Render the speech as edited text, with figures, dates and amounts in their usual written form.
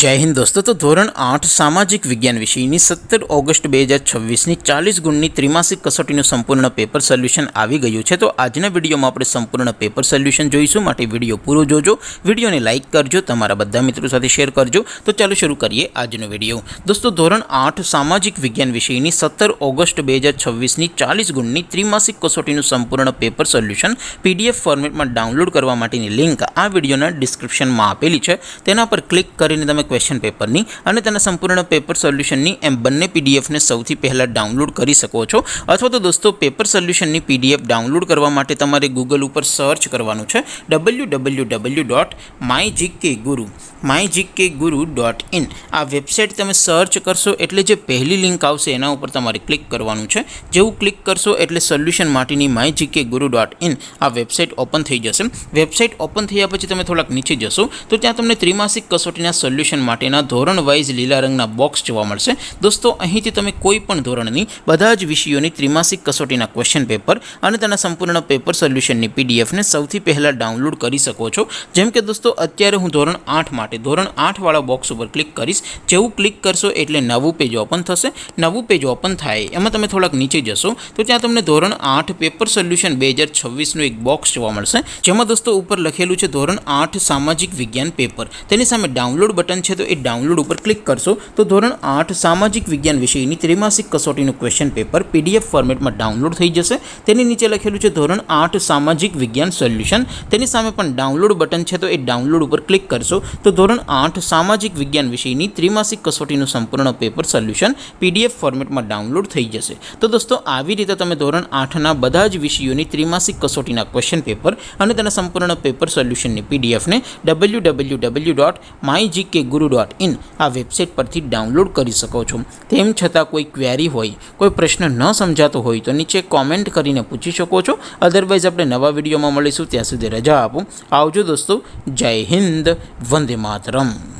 जय हिंद दोस्तों। तो धोरण 8 सामाजिक विज्ञान विषयની 17 ઓગસ્ટ 2026ની 40 ગુણની ત્રિમાસિક કસોટીનું સંપૂર્ણ પેપર સોલ્યુશન આવી ગયું છે। તો આજના વિડીયોમાં આપણે સંપૂર્ણ પેપર સોલ્યુશન જોઈશું, માટે વિડીયો પૂરો જોજો, વિડીયોને લાઇક કરજો, તમારા બધા મિત્રો સાથે શેર કરજો। તો ચાલો શરૂ કરીએ આજનો વિડીયો। દોસ્તો ધોરણ 8 સામાજિક વિજ્ઞાન વિષયની 17 ઓગસ્ટ 2026ની 40 ગુણની ત્રિમાસિક કસોટીનું સંપૂર્ણ પેપર સોલ્યુશન પીડીએફ ફોર્મેટમાં ડાઉનલોડ કરવા માટેની લિંક આ વિડીયોના ડિસ્ક્રિપ્શનમાં આપેલી છે। તેના પર ક્લિક કરીને તમે क्वेश्चन पेपर नी अने तेना संपूर्ण पेपर सोल्यूशन नी एम बंने पीडीएफ ने सौथी पहला डाउनलॉड करी सको छो। अथवा तो दोस्तों पेपर सोल्यूशन नी पीडीएफ डाउनलॉड करवा माटे तमारे गूगल पर सर्च करवानुं छे www.mygkguru.in। आ वेबसाइट तमे सर्च करशो एटले जे पहली लिंक आवशे एना उपर तमारे क्लिक करवानुं छे। जेवुं क्लिक करशो एटले सोल्यूशन माटेनी mygkguru.in आ वेबसाइट ओपन थई जशे। वेबसाइट ओपन थया पछी तमे थोड़ाक नीचे जशो तो त्यां तमने त्रिमासिक कसोटीना सोल्यूशन माटेना धोरण वाइज लीला रंगना बॉक्स जोवा मळशे। दोस्तों અહીંથી તમે કોઈ પણ ધોરણની બધા જ વિષયોની ત્રિમાસિક કસોટીના ક્વેશ્ચન પેપર અને તેના સંપૂર્ણ પેપર સોલ્યુશનની પીડીએફ ને સૌથી પહેલા ડાઉનલોડ કરી શકો છો। જેમ કે દોસ્તો અત્યારે હું ધોરણ 8 માટે ધોરણ 8 વાળા બોક્સ ઉપર ક્લિક કરીશ। જેવું ક્લિક કરશો એટલે નવું પેજ ઓપન થશે। નવું પેજ ઓપન થાય એમાં તમે થોડાક નીચે જશો તો ત્યાં તમને ધોરણ 8 પેપર સોલ્યુશન 2026 નું એક બોક્સ જોવા મળશે, જેમાં દોસ્તો ઉપર લખેલું છે ધોરણ 8 સામાજિક વિજ્ઞાન પેપર। તેની સામે ડાઉનલોડ બટન છે, तो ए डाउनलॉड पर क्लिक करशो तो धोरण 8 सामाजिक विज्ञान विषयनी त्रिमासिक कसोटीનું क्वेश्चन पेपर पीडीएफ फॉर्मेट में डाउनलॉड थई जशे। तेनी नीचे लखेलुं छे धोरण 8 सामाजिक विज्ञान सोल्यूशन। तेनी सामे पण डाउनलॉड बटन छे, तो ए डाउनलॉड पर क्लिक करशो तो धोरण 8 सामाजिक विज्ञान विषयनी त्रिमासिक कसोटीનું संपूर्ण पेपर सोल्यूशन पीडीएफ फॉर्मेट में डाउनलॉड थई जशे। तो दोस्तों આવી રીતે તમે ધોરણ 8 ના બધા જ વિષયોની ત્રિમાસિક કસોટીના ક્વેશ્ચન પેપર અને તેના સંપૂર્ણ પેપર સોલ્યુશનની પીડીએફ ને www.mygkguru.in आ वेबसाइट पर डाउनलॉड कर सको छो। तेम छतां कोई क्वेरी होय, कोई प्रश्न न समझातो होय तो नीचे कॉमेंट करीने पूछी शको छो। अदरवाइज आपणे नवा विडियो में मळीशुं, त्यां सुधी रजा आपो। आवजो दोस्तों। जय हिंद, वंदे मातरम।